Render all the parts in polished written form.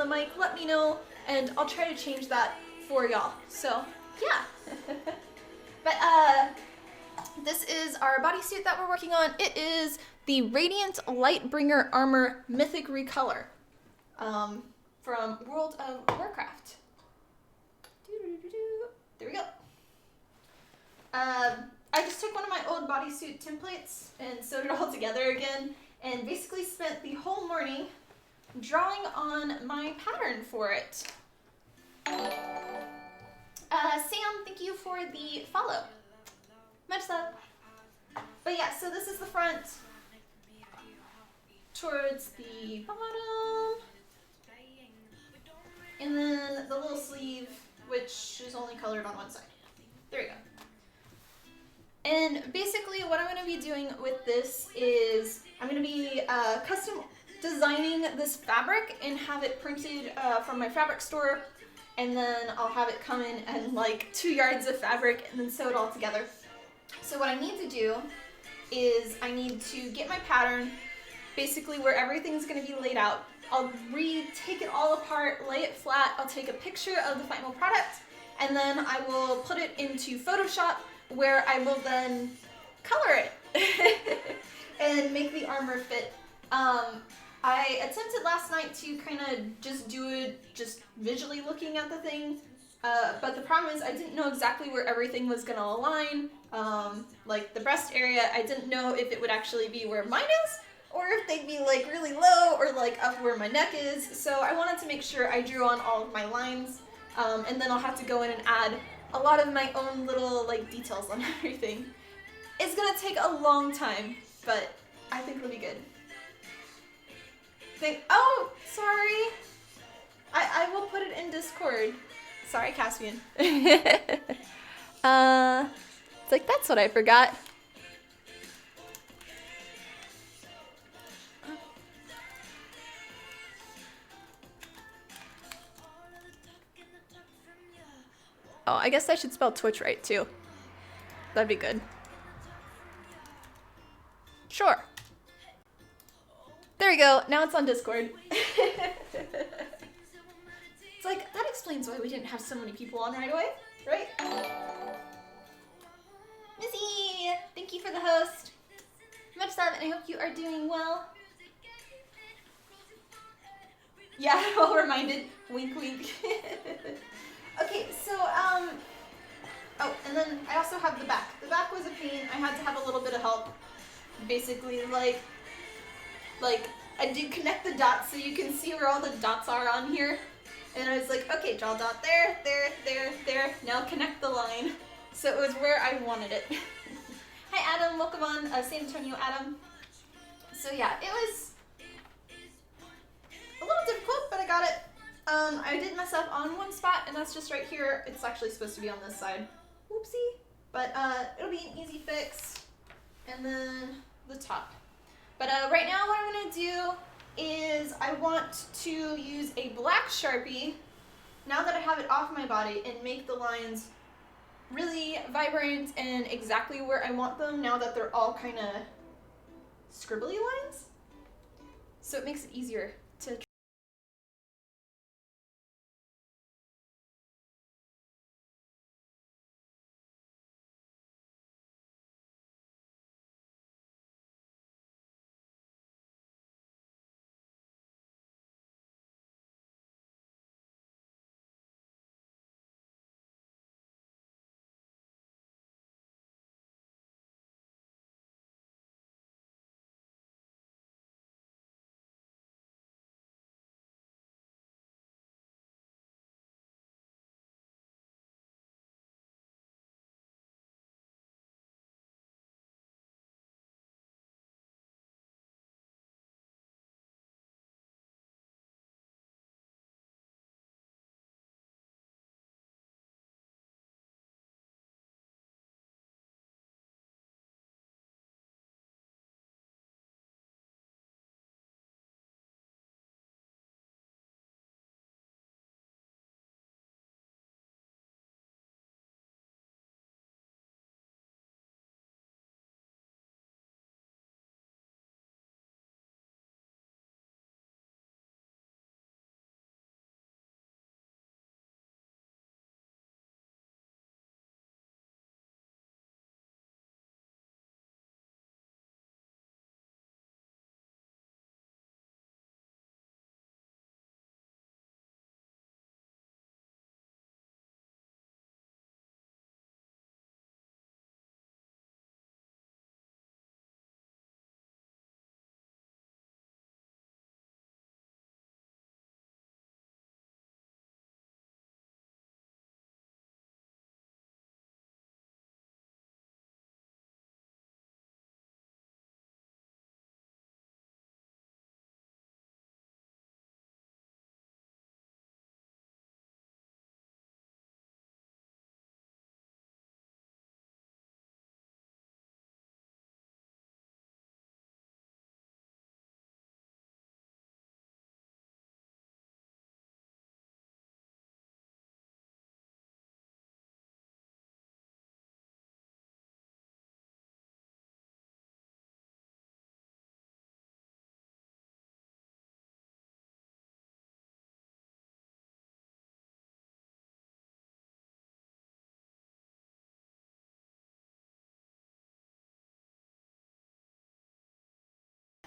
the mic, let me know, and I'll try to change that for y'all. So, yeah. But, this is our bodysuit that we're working on. It is the Radiant Lightbringer Armor Mythic Recolor from World of Warcraft. There we go. I just took one of my old bodysuit templates and sewed it all together again, and basically spent the whole morning drawing on my pattern for it. Sam, thank you for the follow. Much love. But yeah, so this is the front towards the bottom. And then the little sleeve, which is only colored on one side. There we go. And basically what I'm going to be doing with this is I'm going to be custom designing this fabric and have it printed from my fabric store. And then I'll have it come in and like 2 yards of fabric and then sew it all together. So what I need to do is I need to get my pattern, basically where everything's going to be laid out. I'll take it all apart, lay it flat, I'll take a picture of the final product, and then I will put it into Photoshop where I will then color it and make the armor fit. I attempted last night to kind of just do it just visually looking at the thing, but the problem is I didn't know exactly where everything was going to align. Like the breast area, I didn't know if it would actually be where mine is, or if they'd be like really low or like up where my neck is. So I wanted to make sure I drew on all of my lines, and then I'll have to go in and add a lot of my own little like details on everything. It's gonna take a long time, but I think it'll be good. Oh, sorry. I will put it in Discord. Sorry, Caspian. It's like, that's what I forgot. Oh, I guess I should spell Twitch right too. That'd be good. Sure. There we go. Now it's on Discord. It's like, that explains why we didn't have so many people on right away, right? Missy, thank you for the host. Much love, and I hope you are doing well. Yeah, well reminded. Wink, wink. Okay, so, oh, and then I also have the back. The back was a pain. I had to have a little bit of help. Basically, like I did connect the dots so you can see where all the dots are on here. And I was like, okay, draw a dot there, there, there, there. Now connect the line. So it was where I wanted it. Hi, Adam. Welcome on, San Antonio, Adam. So yeah, it was a little difficult, but I got it. I did mess up on one spot, and that's just right here. It's actually supposed to be on this side. Whoopsie. But it'll be an easy fix. And then the top. But right now what I'm going to do is I want to use a black Sharpie, now that I have it off my body, and make the lines really vibrant and exactly where I want them, now that they're all kind of scribbly lines. So it makes it easier to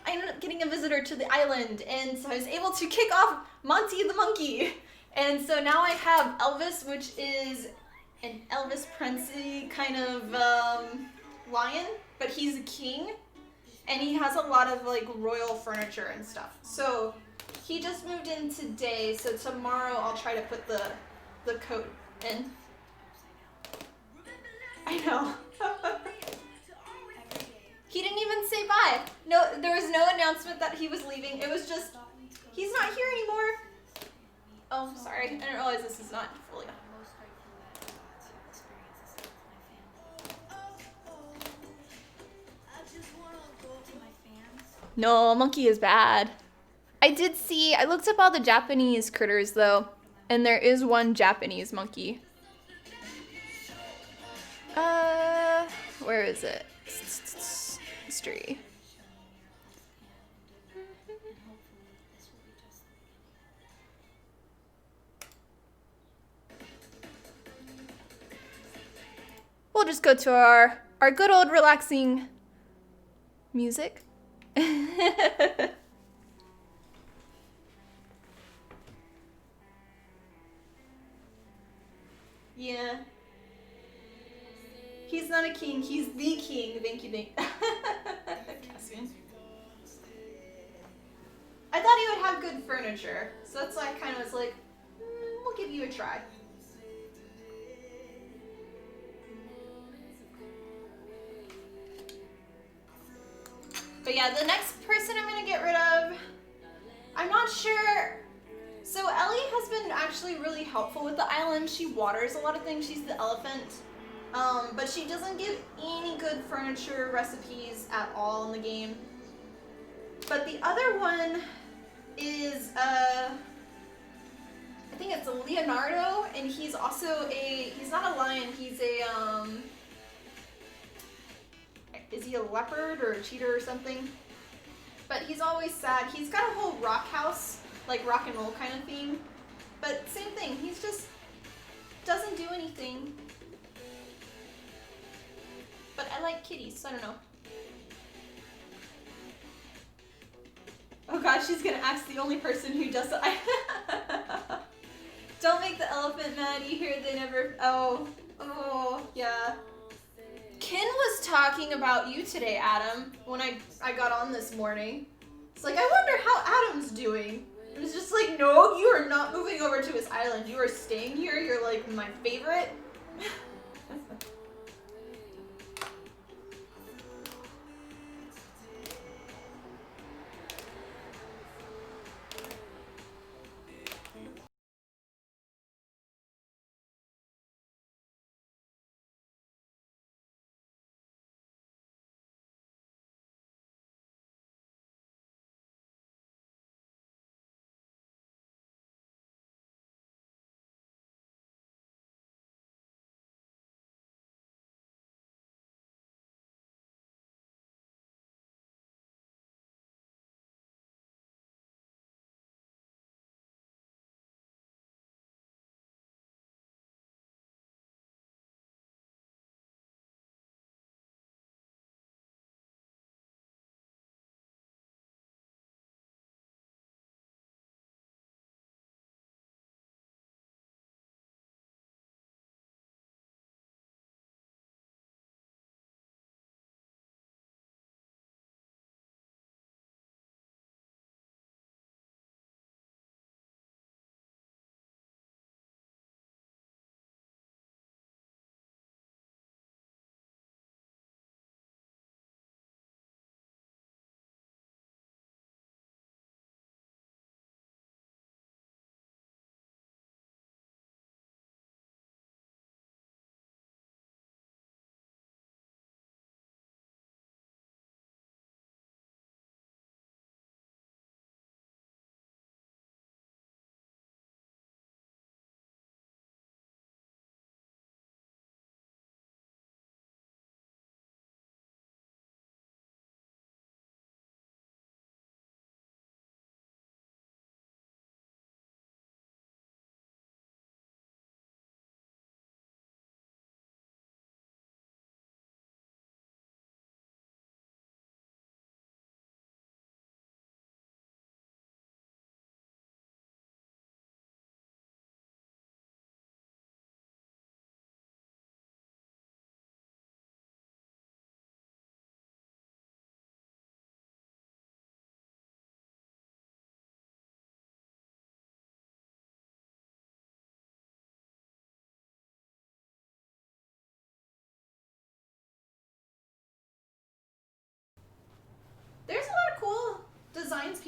I ended up getting a visitor to the island, and so I was able to kick off Monty the monkey. And so now I have Elvis, which is an Elvis Presley kind of lion, but he's a king, and he has a lot of like royal furniture and stuff. So he just moved in today, so tomorrow I'll try to put the coat in. I know. He didn't even say bye. No, there was no announcement that he was leaving. It was just, he's not here anymore. Oh, sorry. I didn't realize this is not fully on. No, monkey is bad. I did see, I looked up all the Japanese critters though, and there is one Japanese monkey. Where is it? History. We'll just go to our good old relaxing music. Yeah. He's not a king, he's the king. Thank you, Cassian. I thought he would have good furniture, so that's why I kind of was like, we'll give you a try. But yeah, the next person I'm gonna get rid of, I'm not sure. So Ellie has been actually really helpful with the island. She waters a lot of things. She's the elephant. But she doesn't give any good furniture recipes at all in the game. But the other one is, I think it's a Leonardo, and he's also he's not a lion, he's a, is he a leopard or a cheetah or something? But he's always sad. He's got a whole rock house, like rock and roll kind of theme. But same thing, he's just doesn't do anything. But I like kitties, so I don't know. Oh god, she's gonna ask the only person who does it. Don't make the elephant mad. You hear they never. Oh, yeah. Ken was talking about you today, Adam, when I got on this morning. It's like, I wonder how Adam's doing. It was just like, no, you are not moving over to his island. You are staying here. You're like my favorite.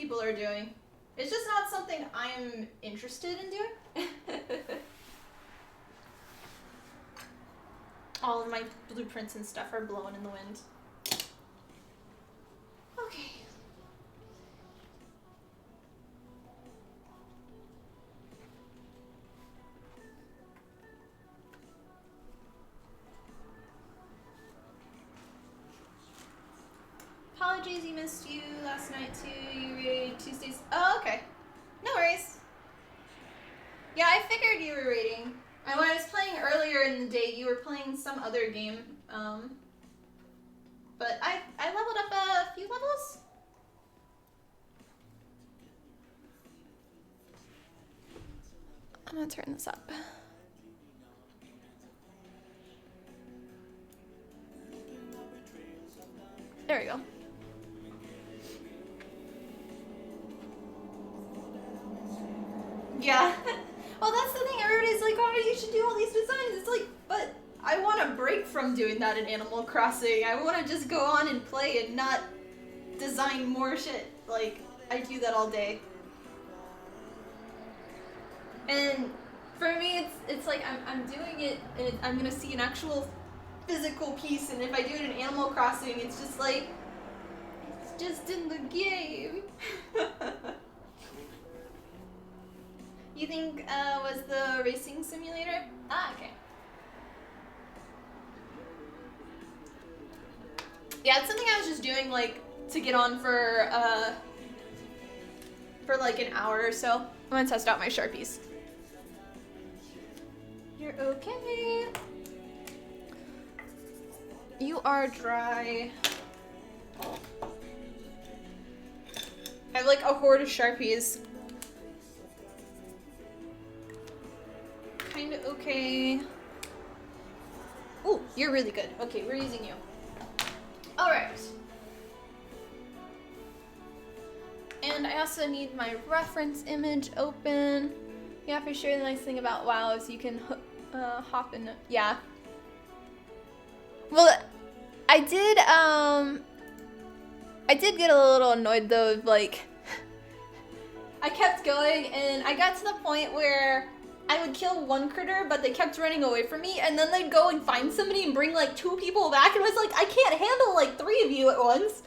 people are doing. It's just not something I'm interested in doing. All of my blueprints and stuff are blowing in the wind. Okay. Apologies, you missed you last night too. You raided Tuesdays. Oh, okay. No worries. Yeah, I figured you were raiding. And when I was playing earlier in the day, you were playing some other game. But I leveled up a few levels. I'm gonna turn this up. There we go. Yeah. Well, that's the thing. Everybody's like, oh, you should do all these designs. It's like, but I want a break from doing that in Animal Crossing. I want to just go on and play and not design more shit. Like, I do that all day. And for me, it's like I'm doing it, and I'm gonna see an actual physical piece. And if I do it in Animal Crossing, it's just like, it's just in the game. You think was the racing simulator? Ah, okay. Yeah, it's something I was just doing like to get on for like an hour or so. I'm gonna test out my Sharpies. You're okay. You are dry. I have like a hoard of Sharpies. Kinda okay. Ooh, you're really good. Okay, we're using you. Alright. And I also need my reference image open. Yeah, for sure. The nice thing about WoW is you can hop in. Yeah. Well, I did get a little annoyed though, like, I kept going and I got to the point where I would kill one critter, but they kept running away from me, and then they'd go and find somebody and bring like 2 people back, and I was like, I can't handle like 3 of you at once.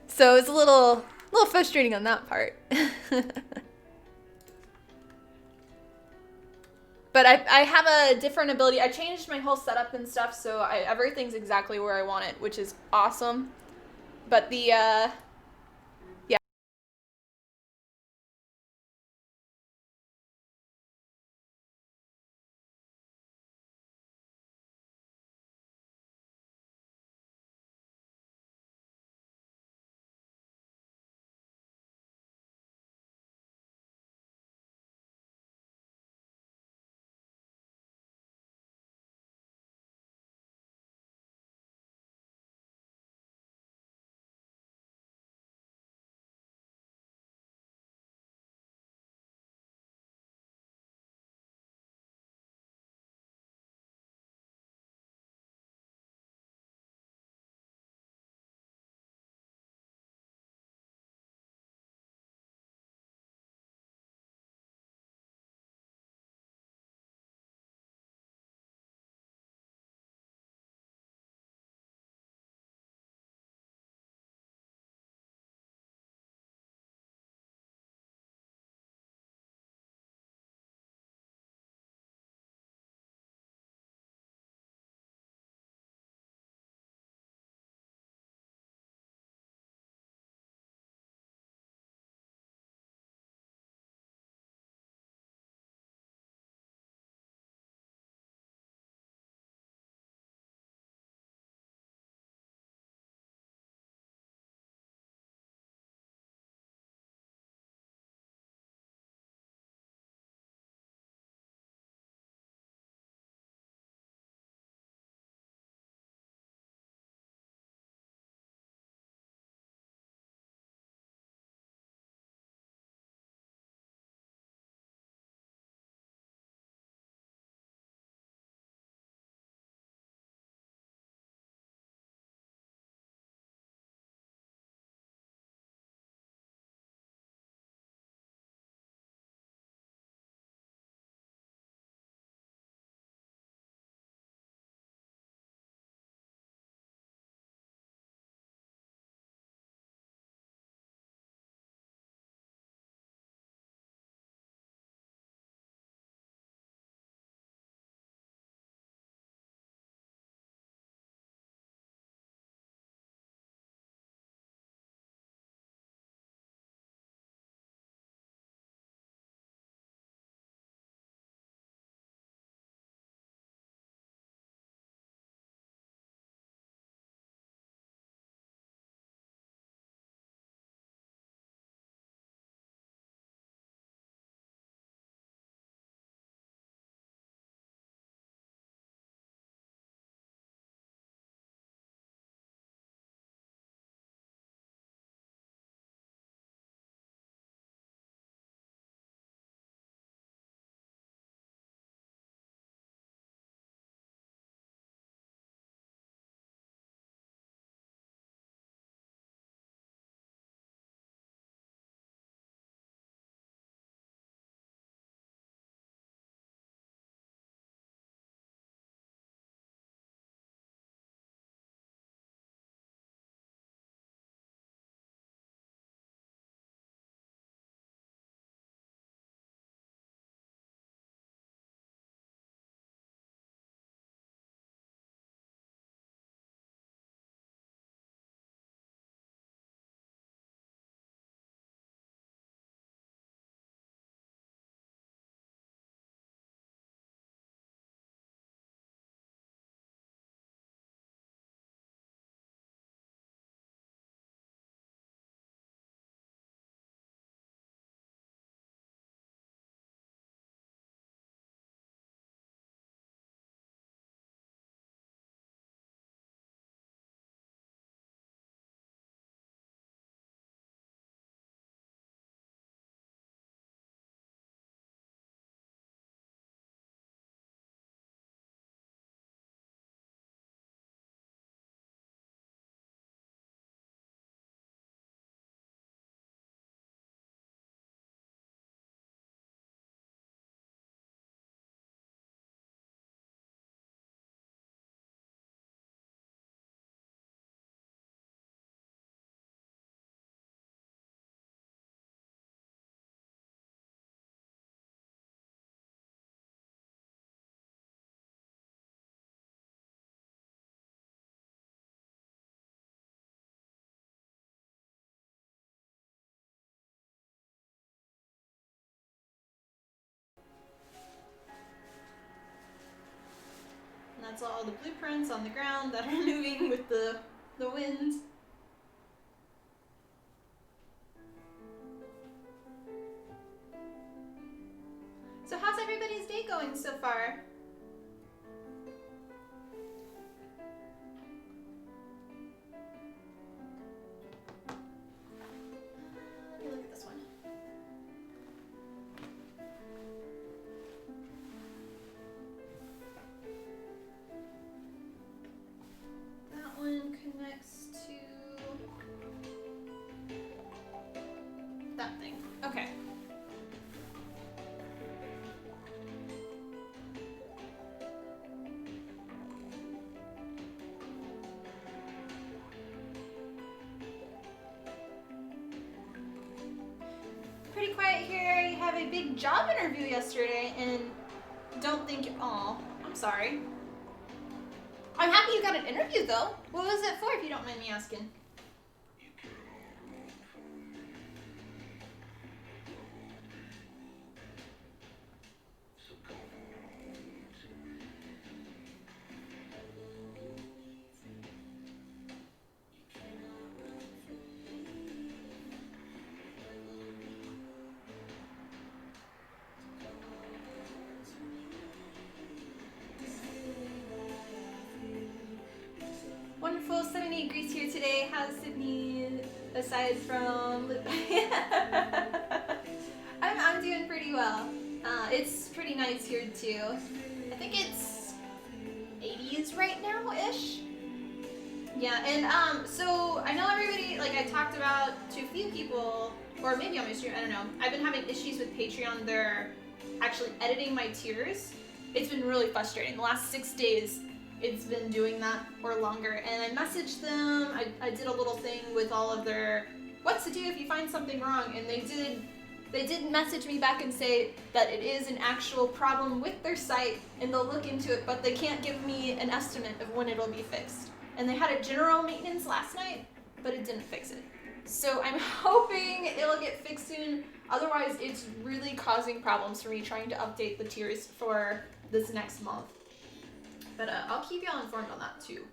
So it's a little frustrating on that part. But I have a different ability. I changed my whole setup and stuff, so everything's exactly where I want it, which is awesome. But the That's all the blueprints on the ground that are moving with the wind. So how's everybody's day going so far? Let me look at this one. That one connects to that thing. Okay. Pretty quiet here. You have a big job interview yesterday and don't think, oh, I'm sorry. I'm happy you got an interview though. What was it for if you don't mind me asking? Wonderful. 70 degrees here today. How's Sydney aside from I'm doing pretty well. It's pretty nice here too. I think it's 80s right now-ish. Yeah, and so I know everybody, like I talked about to a few people, or maybe on my stream, I don't know. I've been having issues with Patreon. They're actually editing my tiers. It's been really frustrating. The last 6 days, it's been doing that or longer. And I messaged them. I did a little thing with all of their what to do if you find something wrong, and they did message me back and say that it is an actual problem with their site and they'll look into it, but they can't give me an estimate of when it'll be fixed. And they had a general maintenance last night, but it didn't fix it. So I'm hoping it'll get fixed soon. Otherwise, it's really causing problems for me trying to update the tiers for this next month. But I'll keep y'all informed on that too.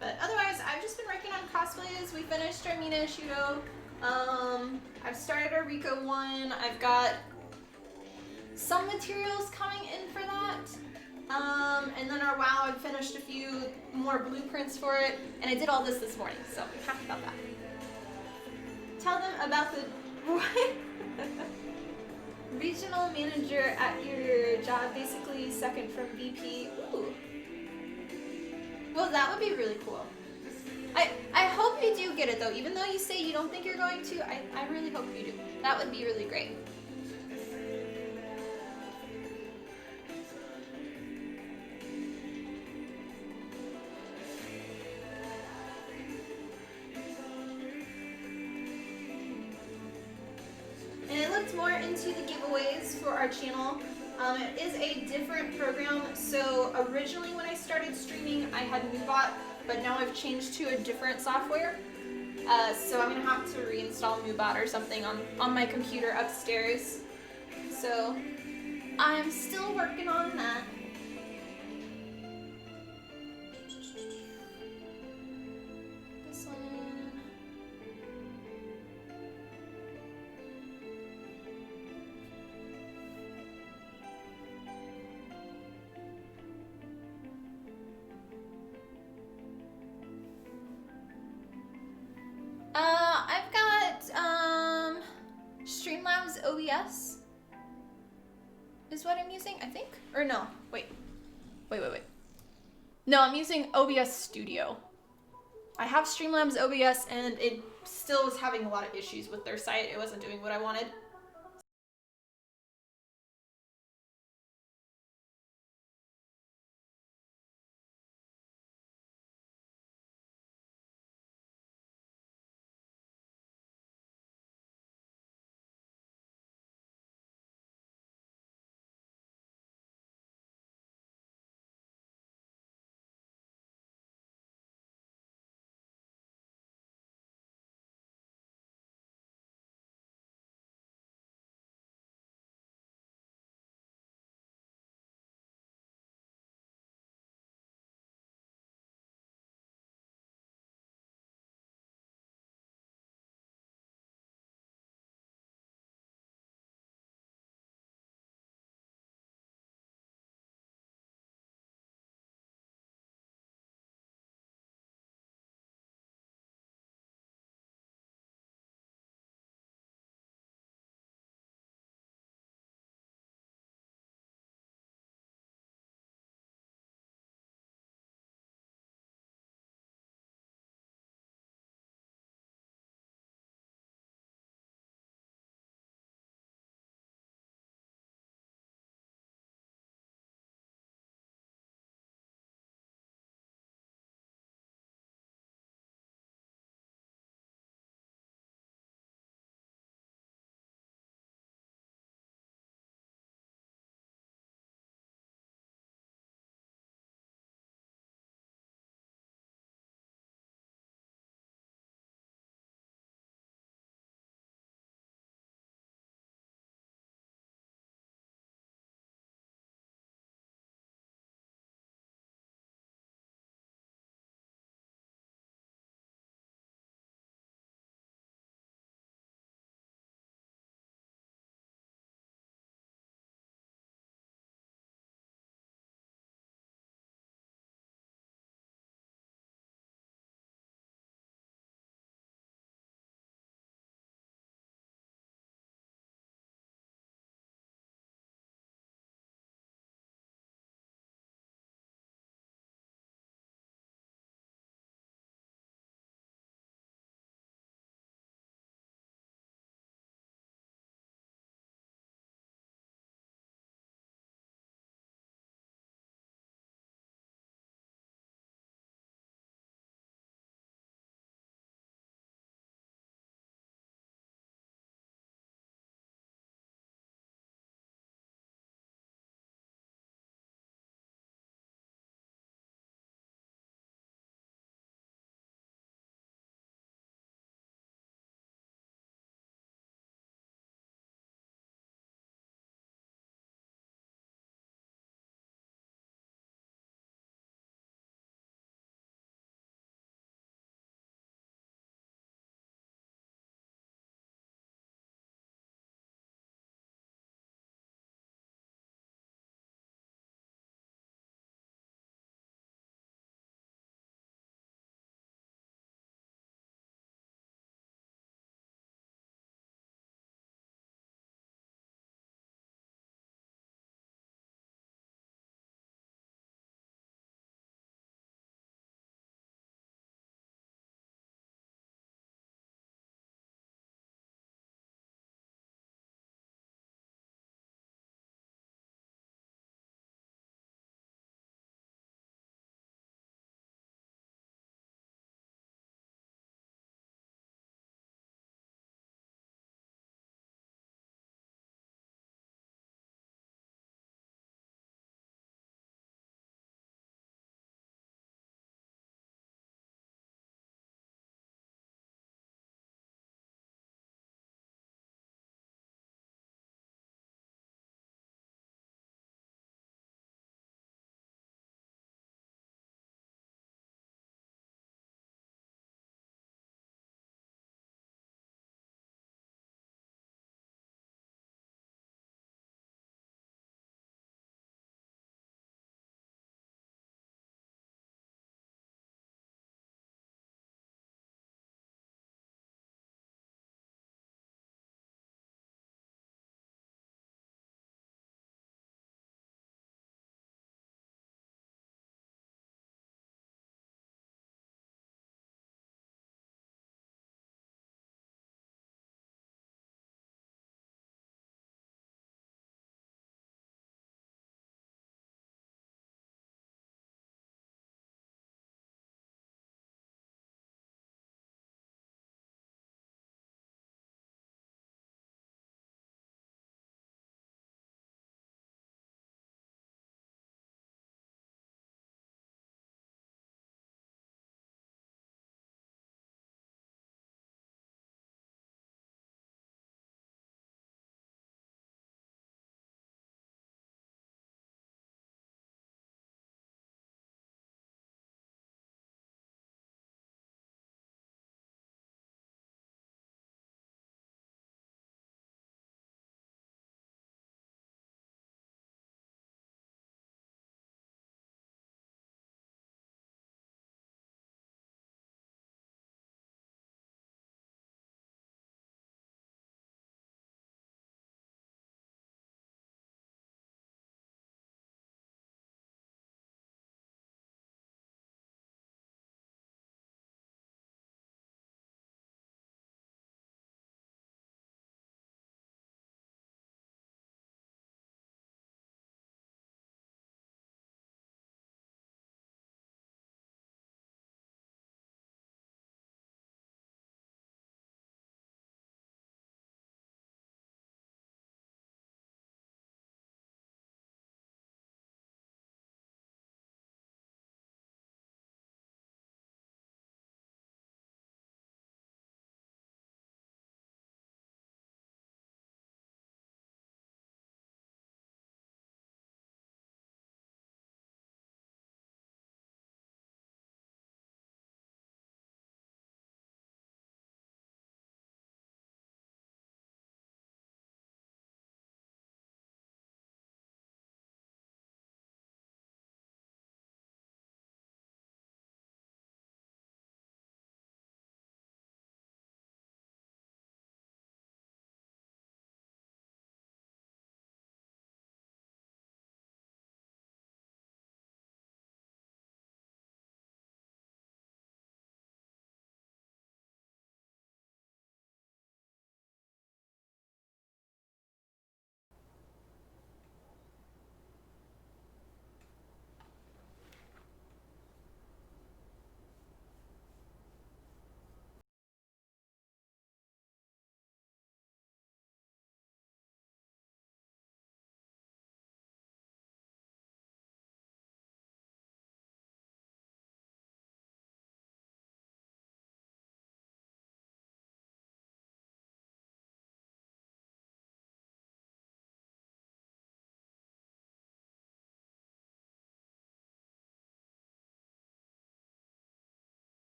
But otherwise, I've just been working on cosplays. We finished our Mina Shudo. I've started our Rico one. I've got some materials coming in for that. And then our WoW, I've finished a few more blueprints for it. And I did all this morning, so I'm happy about that. Tell them about the... What? Regional manager at your job, basically second from VP. Ooh. Well, that would be really cool. I hope you do get it though. Even though you say you don't think you're going to, I really hope you do. That would be really great. And I looked more into the giveaways for our channel. It is a different program. So originally when I started streaming, I had Moobot, but now I've changed to a different software. So I'm gonna have to reinstall Moobot or something on my computer upstairs. So I'm still working on that. This one. I've got Streamlabs OBS is what I'm using, I think. Or no, wait. No, I'm using OBS Studio. I have Streamlabs OBS and it still was having a lot of issues with their site. It wasn't doing what I wanted.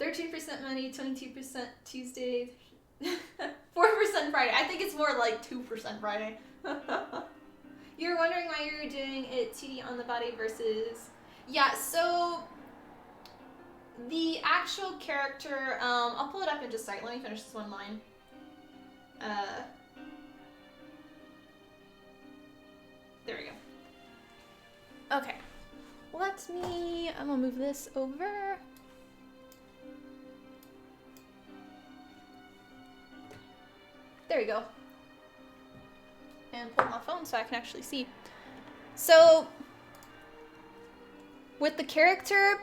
13% Monday, 22% Tuesday, 4% Friday. I think it's more like 2% Friday. You're wondering why you're doing it 2D on the body versus... Yeah, so the actual character, I'll pull it up in just a second. Let me finish this one line. There we go. Okay. Let me, I'm gonna move this over. There we go. And pull my phone so I can actually see. So, with the character,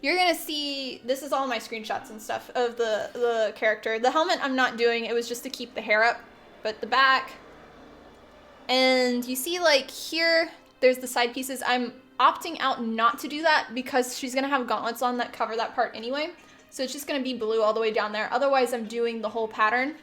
you're gonna see, this is all my screenshots and stuff of the character. The helmet I'm not doing, it was just to keep the hair up, but the back. And you see like here, there's the side pieces. I'm opting out not to do that because she's gonna have gauntlets on that cover that part anyway. So it's just gonna be blue all the way down there. Otherwise I'm doing the whole pattern.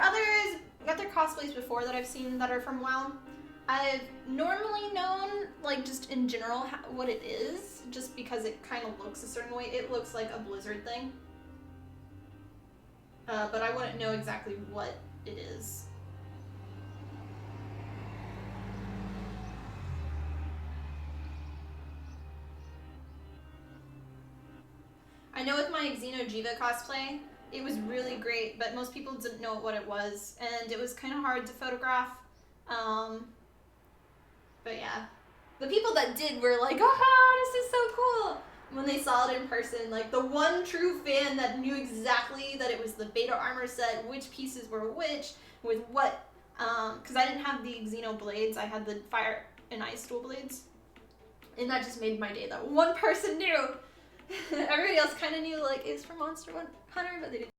Others got their cosplays before that I've seen that are from WoW. I've normally known, like, just in general what it is, just because it kind of looks a certain way. It looks like a Blizzard thing. But I wouldn't know exactly what it is. I know with my Xeno'jiva cosplay, it was really great, but most people didn't know what it was, and it was kind of hard to photograph. But yeah, the people that did were like, "Oh, this is so cool!" When they saw it in person, like the one true fan that knew exactly that it was the beta armor set, which pieces were which, with what. Because I didn't have the Xeno blades, I had the fire and ice dual blades, and that just made my day. That one person knew. Everybody else kind of knew, like, it's from Monster Hunter, but they didn't.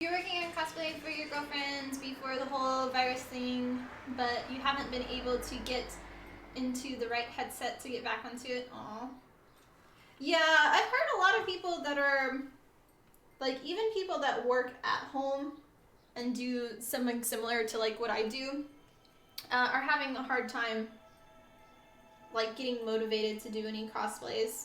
You're working on cosplay for your girlfriends before the whole virus thing, but you haven't been able to get into the right headset to get back onto it. Aw. Yeah, I've heard a lot of people that are, like, even people that work at home and do something similar to, like, what I do, are having a hard time, like, getting motivated to do any cosplays.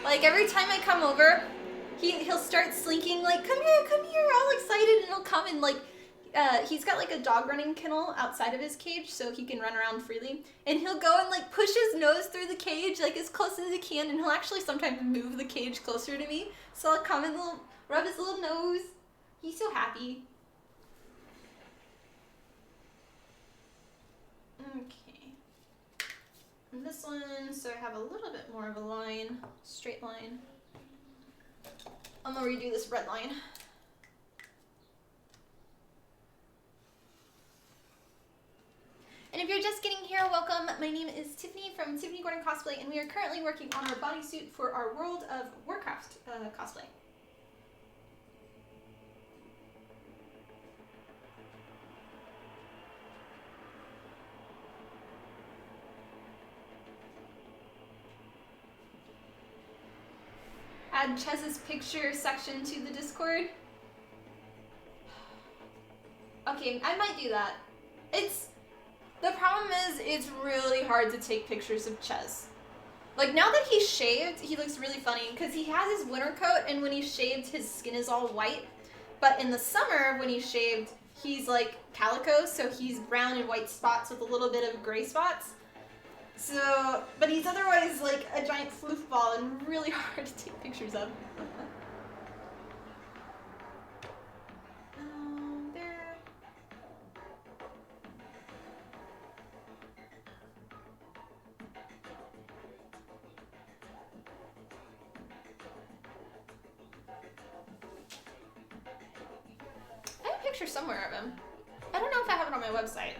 Like every time I come over, he'll start slinking like, come here, all excited, and he'll come and like, he's got like a dog running kennel outside of his cage so he can run around freely. And he'll go and like push his nose through the cage like as close as he can, and he'll actually sometimes move the cage closer to me. So I'll come and rub his little nose. He's so happy. Okay. And this one, so I have a little bit more of a line, straight line. I'm gonna redo this red line. And if you're just getting here, welcome. My name is Tiffany from Tiffany Gordon Cosplay, and we are currently working on our bodysuit for our World of Warcraft cosplay. Add Chez's picture section to the Discord. Okay, I might do that. The problem is, it's really hard to take pictures of Chez. Like, now that he's shaved, he looks really funny, because he has his winter coat, and when he's shaved, his skin is all white. But in the summer, when he's shaved, he's like calico, so he's brown and white spots with a little bit of gray spots. So, but he's otherwise like a giant floof ball and really hard to take pictures of. There. I have a picture somewhere of him. I don't know if I have it on my website.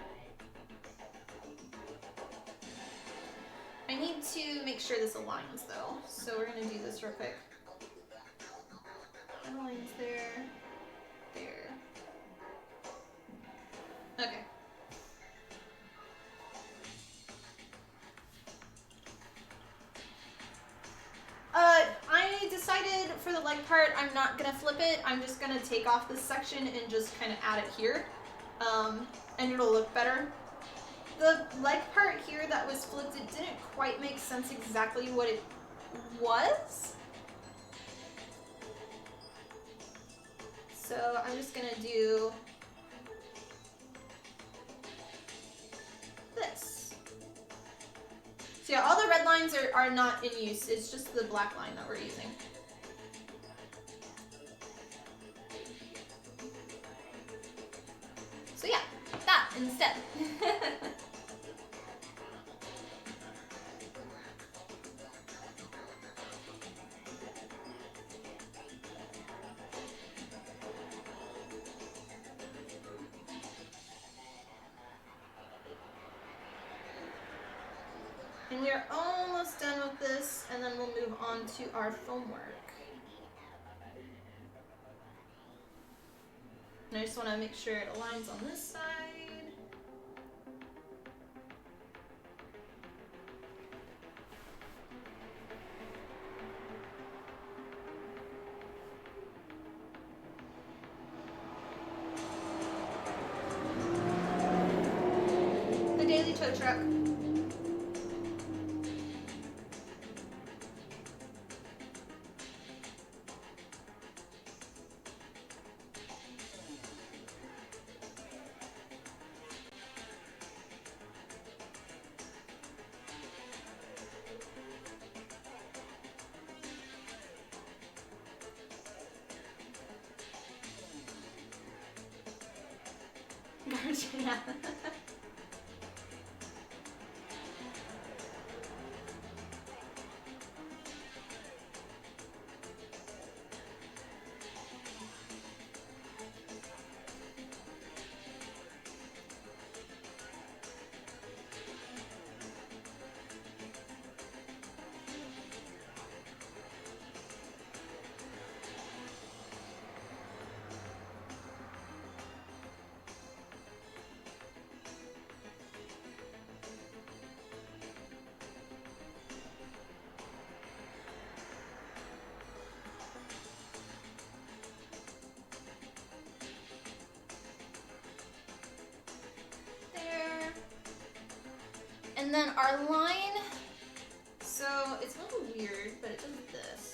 I need to make sure this aligns though, so we're gonna do this real quick. That aligns there, there. Okay. I decided for the leg part, I'm not gonna flip it. I'm just gonna take off this section and just kind of add it here, and it'll look better. The leg part here that was flipped, it didn't quite make sense exactly what it was. So I'm just gonna do this. So yeah, all the red lines are not in use. It's just the black line that we're using. So yeah, that instead. And we are almost done with this, and then we'll move on to our foam work. And I just want to make sure it aligns on this side. The daily tow truck. Yeah. And then our line, so it's a little weird, but it does this.